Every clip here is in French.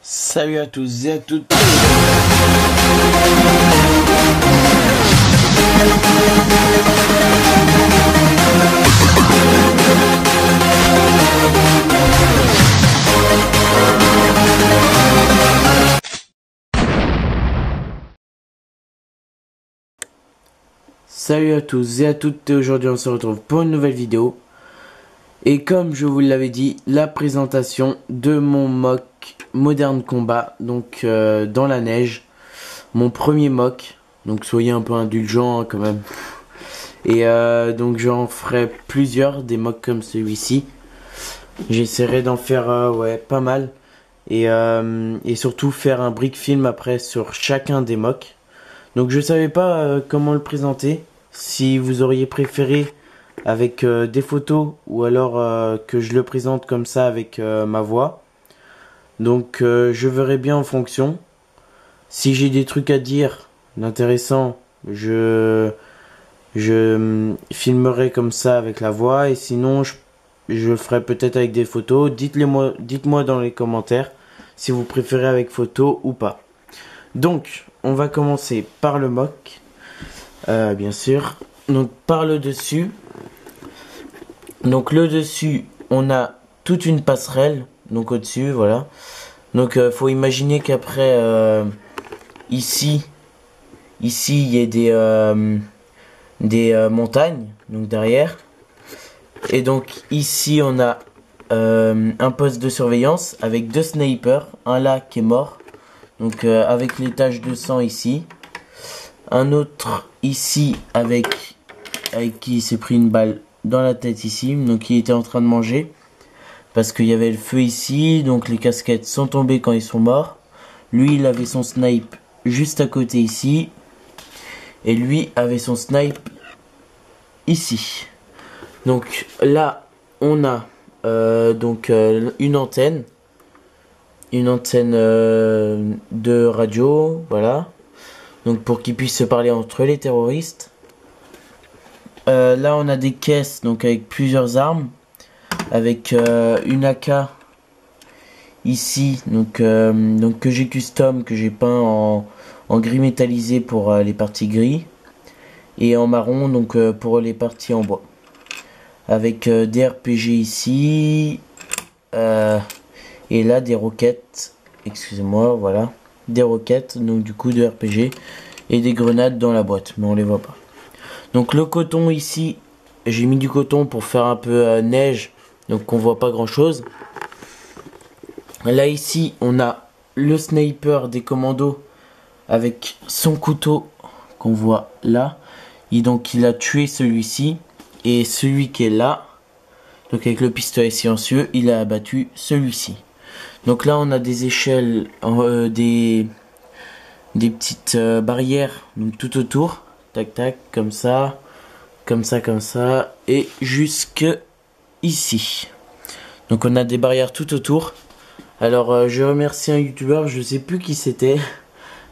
Salut à tous et à toutes. Salut à tous et à toutes, et aujourd'hui on se retrouve pour une nouvelle vidéo. Et comme je vous l'avais dit, la présentation de mon mock Modern Combat, donc dans la neige, mon premier mock, donc soyez un peu indulgents quand même. Et donc j'en ferai plusieurs, des mocks comme celui-ci. J'essaierai d'en faire ouais, pas mal. Et surtout faire un brick film après sur chacun des mocks. Donc je savais pas comment le présenter, si vous auriez préféré avec des photos ou alors que je le présente comme ça avec ma voix. Donc je verrai bien en fonction. Si j'ai des trucs à dire d'intéressant, je filmerai comme ça avec la voix, et sinon je le ferai peut-être avec des photos. Dites-moi dans les commentaires si vous préférez avec photo ou pas. Donc on va commencer par le mock, bien sûr. Donc par le dessus. Donc le dessus, on a toute une passerelle, donc au-dessus, voilà. Donc faut imaginer qu'après, ici il y a des montagnes, donc derrière. Et donc ici on a un poste de surveillance avec deux snipers, un là qui est mort, donc avec les taches de sang ici. Un autre ici avec qui s'est pris une balle dans la tête ici, donc il était en train de manger parce qu'il y avait le feu ici, donc les casquettes sont tombées quand ils sont morts. Lui il avait son snipe juste à côté ici, et lui avait son snipe ici. Donc là on a une antenne de radio, voilà, donc pour qu'ils puissent se parler entre les terroristes. Là on a des caisses donc avec plusieurs armes, avec une AK ici, donc que j'ai custom, que j'ai peint en gris métallisé pour les parties gris, et en marron donc pour les parties en bois, avec des RPG ici, et là des roquettes, excusez-moi, voilà, des roquettes, donc du coup de RPG, et des grenades dans la boîte, mais on les voit pas. Donc le coton ici, j'ai mis du coton pour faire un peu neige, donc on voit pas grand chose. Là ici on a le sniper des commandos avec son couteau qu'on voit là. Donc il a tué celui-ci, et celui qui est là, donc avec le pistolet silencieux, il a abattu celui-ci. Donc là on a des échelles, des petites barrières donc tout autour. Tac tac, comme ça, et jusque ici. Donc on a des barrières tout autour. Alors je remercie un youtubeur, je sais plus qui c'était,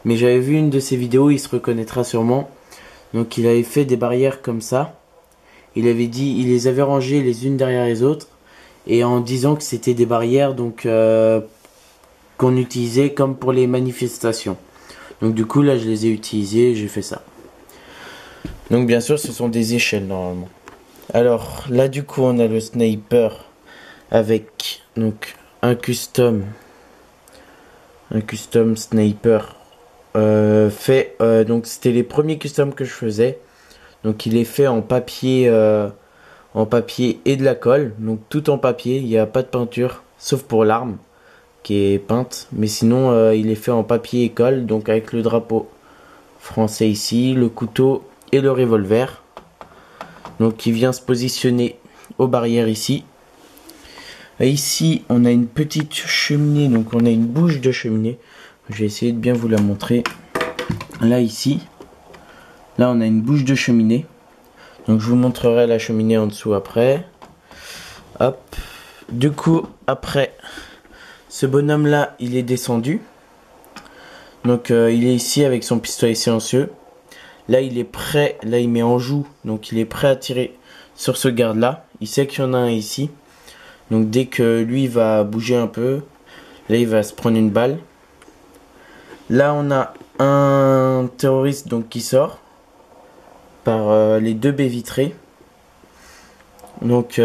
mais j'avais vu une de ses vidéos, il se reconnaîtra sûrement. Donc il avait fait des barrières comme ça. Il avait dit, il les avait rangées les unes derrière les autres, et en disant que c'était des barrières donc qu'on utilisait comme pour les manifestations. Donc du coup là je les ai utilisées, j'ai fait ça. Donc bien sûr ce sont des échelles normalement. Alors là du coup on a le sniper avec donc un custom sniper fait, donc c'était les premiers customs que je faisais. Donc il est fait en papier et de la colle, donc tout en papier, il n'y a pas de peinture sauf pour l'arme qui est peinte, mais sinon il est fait en papier et colle, donc avec le drapeau français ici, le couteau et le revolver, donc qui vient se positionner aux barrières ici. Et ici on a une petite cheminée, donc on a une bouche de cheminée, je vais essayer de bien vous la montrer. Là ici, là on a une bouche de cheminée, donc je vous montrerai la cheminée en dessous après. Hop, du coup après ce bonhomme là il est descendu, donc il est ici avec son pistolet silencieux. Là il est prêt, là il met en joue, donc il est prêt à tirer sur ce garde là. Il sait qu'il y en a un ici, donc dès que lui va bouger un peu, Là, il va se prendre une balle. Là, on a un terroriste donc qui sort par les deux baies vitrées. Donc,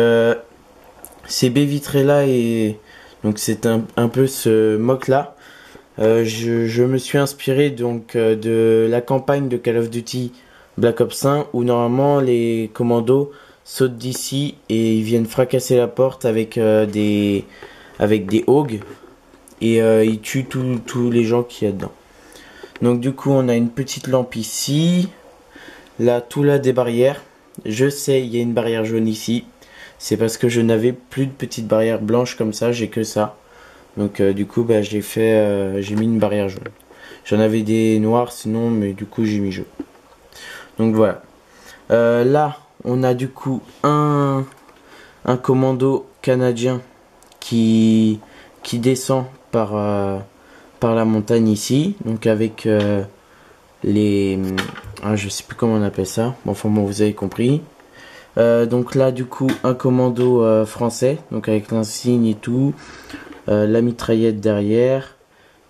ces baies vitrées là et donc c'est un peu ce mock là. Je me suis inspiré donc de la campagne de Call of Duty Black Ops 1 où normalement les commandos sautent d'ici et ils viennent fracasser la porte avec des AUG et ils tuent tous les gens qui y a dedans. Donc du coup on a une petite lampe ici, là tout là des barrières. Je sais, il y a une barrière jaune ici. C'est parce que je n'avais plus de petites barrières blanches comme ça, j'ai que ça. Donc du coup bah, j'ai mis une barrière jaune. J'en avais des noirs sinon, mais du coup j'ai mis jaune. Donc voilà. Là on a du coup un commando canadien qui descend par la montagne ici. Donc avec je sais plus comment on appelle ça. Bon, enfin bon, vous avez compris. Donc là du coup un commando français, donc avec l'insigne et tout. La mitraillette derrière.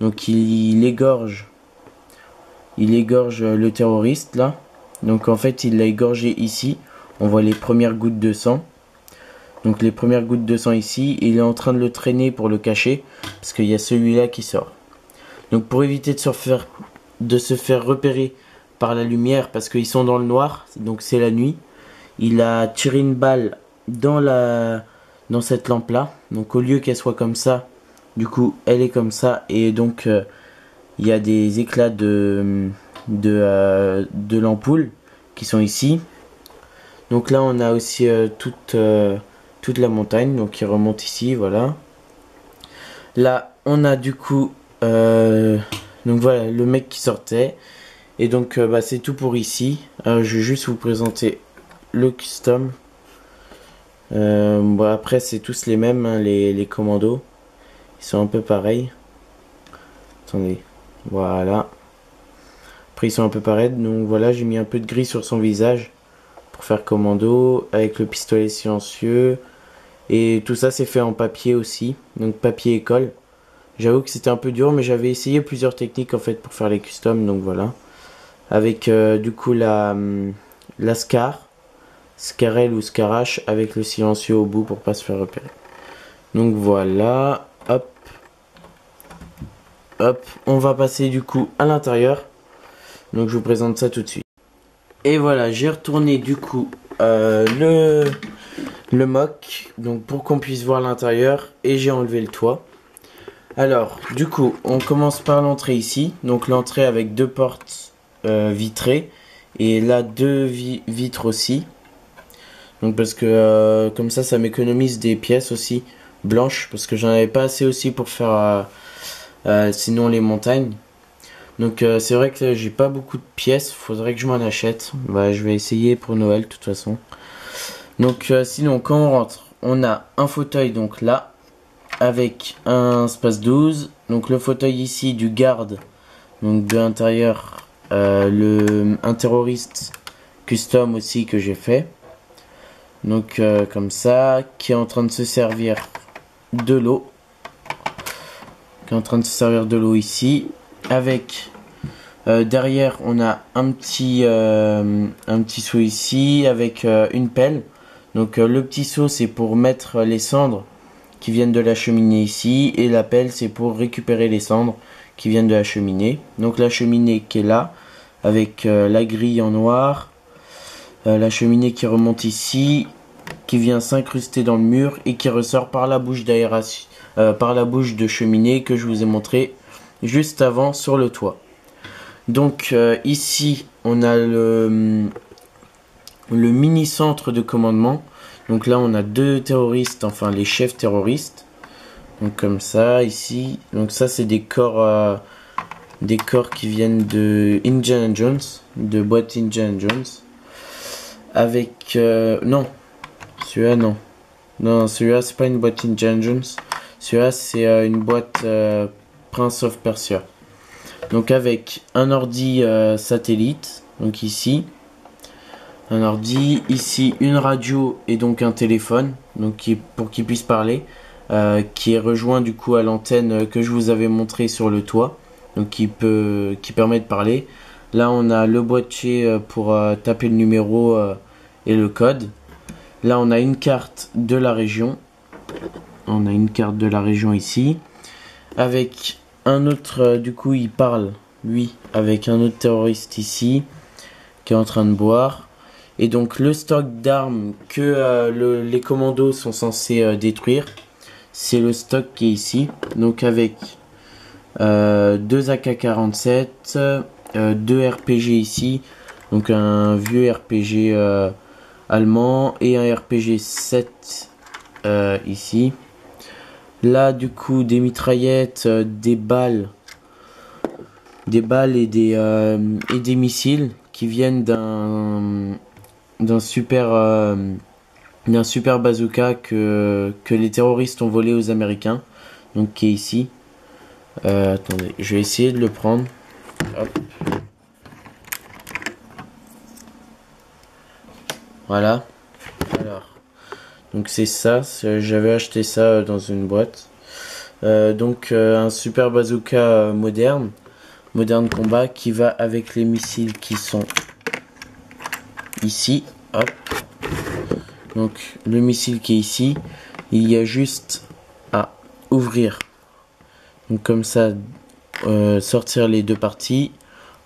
Donc il égorge le terroriste là. Donc en fait il l'a égorgé ici. On voit les premières gouttes de sang. Donc les premières gouttes de sang ici. Il est en train de le traîner pour le cacher. Parce qu'il y a celui-là qui sort. Donc pour éviter de se faire repérer par la lumière. Parce qu'ils sont dans le noir. Donc c'est la nuit. Il a tiré une balle dans cette lampe là. Donc au lieu qu'elle soit comme ça. Du coup elle est comme ça. Et donc il y a des éclats de l'ampoule qui sont ici. Donc là on a aussi toute la montagne donc qui remonte ici, voilà. Là on a du coup donc voilà le mec qui sortait. Et donc bah, c'est tout pour ici. Je vais juste vous présenter le custom. Bon, après c'est tous les mêmes hein, les commandos. Ils sont un peu pareils. Attendez, voilà. Après ils sont un peu pareils. Donc voilà, j'ai mis un peu de gris sur son visage pour faire commando avec le pistolet silencieux. Et tout ça c'est fait en papier aussi. Donc papier école. J'avoue que c'était un peu dur mais j'avais essayé plusieurs techniques en fait pour faire les customs. Donc voilà. Avec du coup la Scarel ou Scarache avec le silencieux au bout pour pas se faire repérer. Donc voilà. Hop. Hop, on va passer du coup à l'intérieur. Donc je vous présente ça tout de suite. Et voilà, j'ai retourné du coup le mock. Donc pour qu'on puisse voir l'intérieur. Et j'ai enlevé le toit. Alors, du coup, on commence par l'entrée ici. Donc l'entrée avec deux portes vitrées. Et là, deux vitres aussi. Donc parce que comme ça m'économise des pièces aussi blanches. Parce que j'en avais pas assez aussi pour faire... sinon les montagnes. Donc c'est vrai que j'ai pas beaucoup de pièces. Faudrait que je m'en achète. Bah je vais essayer pour Noël de toute façon. Donc sinon quand on rentre, on a un fauteuil donc là avec un space 12. Donc le fauteuil ici du garde. Donc de l'intérieur un terroriste custom aussi que j'ai fait. Donc comme ça, qui est en train de se servir de l'eau. En train de se servir de l'eau ici avec derrière on a un petit seau ici avec une pelle. Donc le petit seau c'est pour mettre les cendres qui viennent de la cheminée ici et la pelle c'est pour récupérer les cendres qui viennent de la cheminée. Donc la cheminée qui est là avec la grille en noir, la cheminée qui remonte ici, qui vient s'incruster dans le mur et qui ressort par la bouche d'aération. Par la bouche de cheminée que je vous ai montré juste avant sur le toit. Donc ici on a le mini centre de commandement. Donc là on a deux terroristes, enfin les chefs terroristes. Donc comme ça ici. Donc ça c'est des corps qui viennent de Indiana Jones, de boîte Indiana Jones. Avec non, celui-là non. Non, celui-là c'est pas une boîte Indiana Jones. Celui-là, c'est une boîte Prince of Persia. Donc avec un ordi satellite, donc ici. Un ordi, ici une radio et donc un téléphone, donc pour qu'il puisse parler. qui est rejoint du coup à l'antenne que je vous avais montré sur le toit, donc qui permet de parler. Là on a le boîtier pour taper le numéro et le code. Là on a une carte de la région. On a une carte de la région ici. Avec un autre, du coup il parle, lui, avec un autre terroriste ici, qui est en train de boire. Et donc le stock d'armes que les commandos sont censés détruire, c'est le stock qui est ici. Donc avec 2 AK-47, 2 RPG ici, donc un vieux RPG allemand et un RPG 7 ici. Là du coup des mitraillettes, des balles et des missiles qui viennent d'un super bazooka que les terroristes ont volé aux Américains, donc qui est ici. Attendez, je vais essayer de le prendre. Hop. Voilà. Alors, donc c'est ça. J'avais acheté ça dans une boîte. Un super bazooka moderne combat qui va avec les missiles qui sont ici. Hop. Donc le missile qui est ici, il y a juste à ouvrir. Donc comme ça, sortir les deux parties,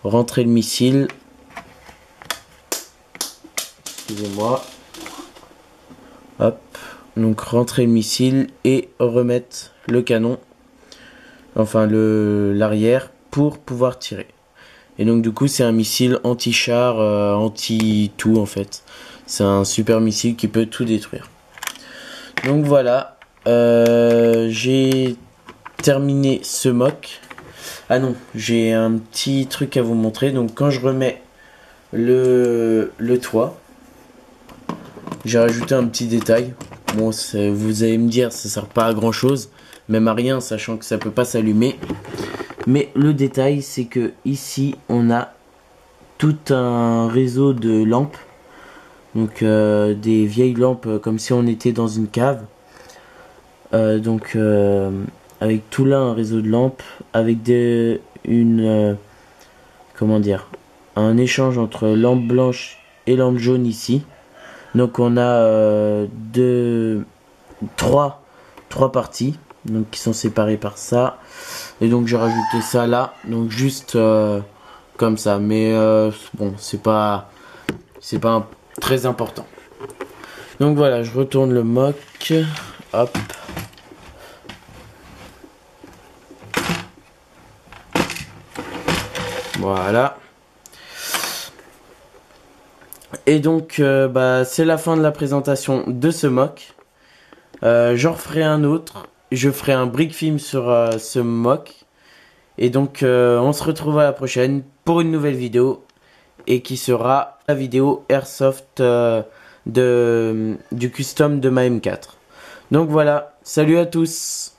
rentrer le missile. Excusez-moi. Hop. Donc rentrer le missile et remettre le canon, enfin l'arrière, pour pouvoir tirer. Et donc du coup c'est un missile anti-char, anti-tout en fait. C'est un super missile qui peut tout détruire. Donc voilà, j'ai terminé ce mock. Ah non, j'ai un petit truc à vous montrer. Donc quand je remets le toit, j'ai rajouté un petit détail. Bon, vous allez me dire, ça sert pas à grand chose, même à rien, sachant que ça peut pas s'allumer. Mais le détail, c'est que ici, on a tout un réseau de lampes. Donc des vieilles lampes comme si on était dans une cave. Avec tout là un réseau de lampes, avec comment dire, un échange entre lampe blanche et lampe jaune ici. Donc on a trois parties, donc qui sont séparées par ça. Et donc j'ai rajouté ça là, donc juste comme ça. Mais bon, c'est pas très important. Donc voilà, je retourne le mock. Hop. Voilà. Et donc, c'est la fin de la présentation de ce mock. J'en referai un autre. Je ferai un brick film sur ce mock. Et donc, on se retrouve à la prochaine pour une nouvelle vidéo. Et qui sera la vidéo Airsoft du custom de ma M4. Donc voilà, salut à tous!